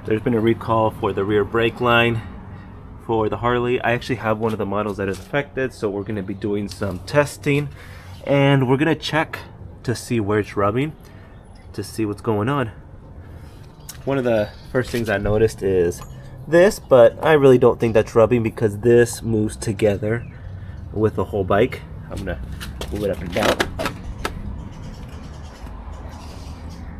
There's been a recall for the rear brake line for the Harley. I actually have one of the models that is affected, so we're going to be doing some testing and we're going to check to see where it's rubbing, to see what's going on. One of the first things I noticed is this, but I really don't think that's rubbing because this moves together with the whole bike. I'm going to move it up and down.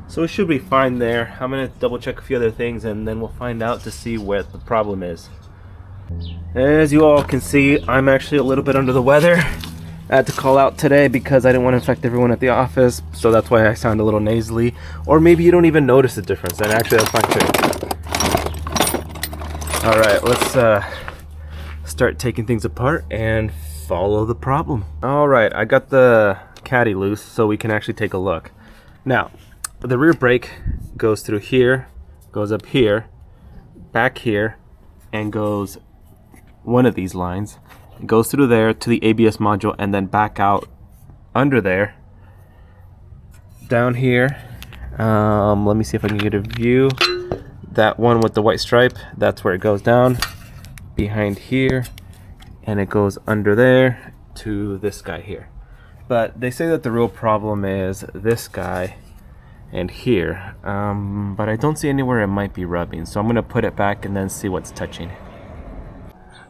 So it should be fine there. I'm going to double check a few other things and then we'll find out to see where the problem is. As you all can see, I'm actually a little bit under the weather. I had to call out today because I didn't want to infect everyone at the office, so that's why I sound a little nasally. Or maybe you don't even notice the difference, and actually that's fine too. Alright, let's start taking things apart and follow the problem. Alright, I got the caddy loose so we can actually take a look. Now, the rear brake goes through here, goes up here, back here, and goes one of these lines. It goes through there to the ABS module and then back out under there. Down here, let me see if I can get a view. That one with the white stripe, that's where it goes down. Behind here, and it goes under there to this guy here. But they say that the real problem is this guy and here, but I don't see anywhere it might be rubbing, so I'm gonna put it back and then see what's touching.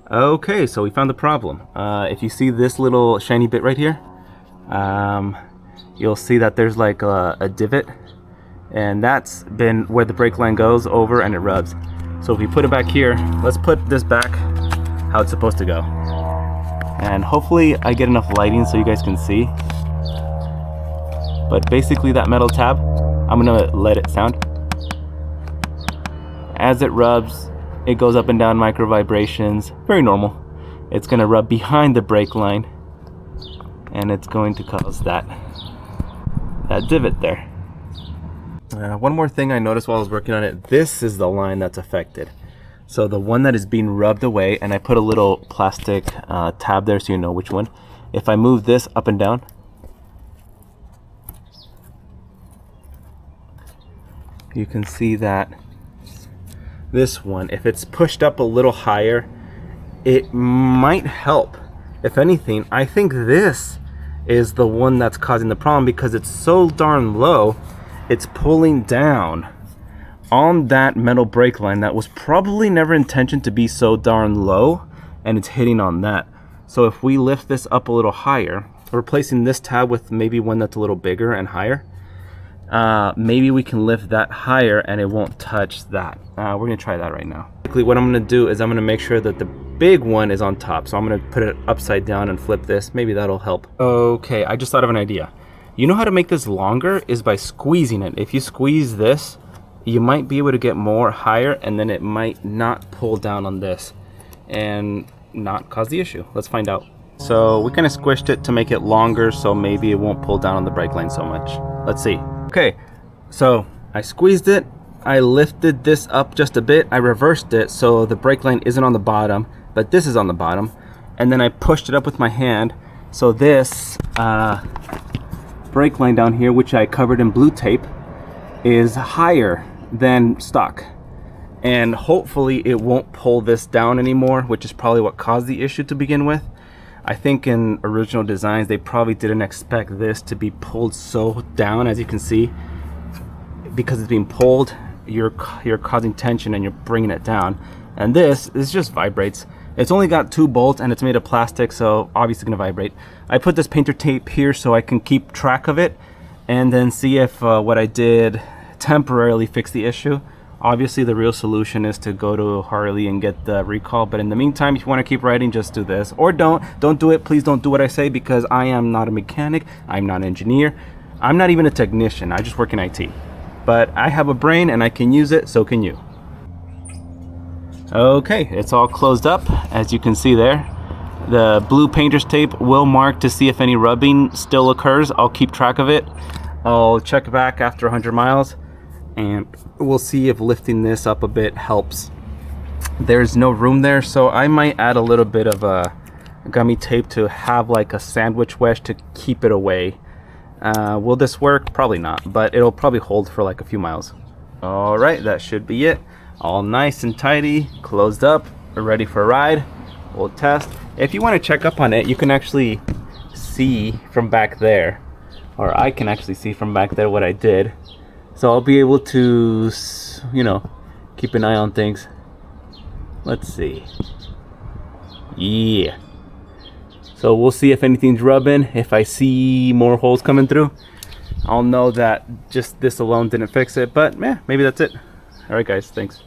Okay, so we found the problem. If you see this little shiny bit right here, you'll see that there's like a divot, and that's been where the brake line goes over and it rubs. So if we put it back here, let's put this back how it's supposed to go, and hopefully I get enough lighting so you guys can see. But basically that metal tab, I'm gonna let it sound. As it rubs, it goes up and down, micro vibrations, very normal. It's gonna rub behind the brake line and it's going to cause that divot there. One more thing I noticed while I was working on it, this is the line that's affected. So the one that is being rubbed away, and I put a little plastic tab there so you know which one. If I move this up and down, you can see that this one, if it's pushed up a little higher, it might help. If anything, I think this is the one that's causing the problem because it's so darn low, it's pulling down on that metal brake line that was probably never intended to be so darn low, and it's hitting on that. So if we lift this up a little higher, replacing this tab with maybe one that's a little bigger and higher, maybe we can lift that higher and it won't touch that. We're gonna try that right now. Basically what I'm gonna do is I'm gonna make sure that the big one is on top. So I'm gonna put it upside down and flip this. Maybe that'll help. Okay, I just thought of an idea. You know how to make this longer is by squeezing it. If you squeeze this, you might be able to get more higher, and then it might not pull down on this and not cause the issue. Let's find out. So we kind of squished it to make it longer, so maybe it won't pull down on the brake line so much. Let's see. Okay, so I squeezed it, I lifted this up just a bit, I reversed it so the brake line isn't on the bottom, but this is on the bottom, and then I pushed it up with my hand, so this brake line down here, which I covered in blue tape, is higher than stock, and hopefully it won't pull this down anymore, which is probably what caused the issue to begin with. I think in original designs they probably didn't expect this to be pulled so down. As you can see, because it's being pulled, you're causing tension and you're bringing it down, and this just vibrates. It's only got 2 bolts and it's made of plastic, so obviously gonna vibrate. I put this painter tape here so I can keep track of it and then see if what I did temporarily fixed the issue. Obviously the real solution is to go to Harley and get the recall, but in the meantime, if you want to keep riding, just do this. Or don't do it. Please don't do what I say, because I am not a mechanic, I'm not an engineer, I'm not even a technician, I just work in IT. But I have a brain and I can use it, so can you. Okay, it's all closed up, as you can see there. The blue painter's tape will mark to see if any rubbing still occurs. I'll keep track of it. I'll check back after 100 miles. And we'll see if lifting this up a bit helps. There's no room there, so I might add a little bit of a gummy tape to have like a sandwich wedge to keep it away. Will this work? Probably not, but it'll probably hold for like a few miles. All right, that should be it. all nice and tidy, closed up, ready for a ride. We'll test. If you want to check up on it, you can actually see from back there, or I can actually see from back there what I did. So I'll be able to, you know, keep an eye on things. Let's see. Yeah. So we'll see if anything's rubbing. If I see more holes coming through, I'll know that just this alone didn't fix it. But yeah, maybe that's it. All right, guys, thanks.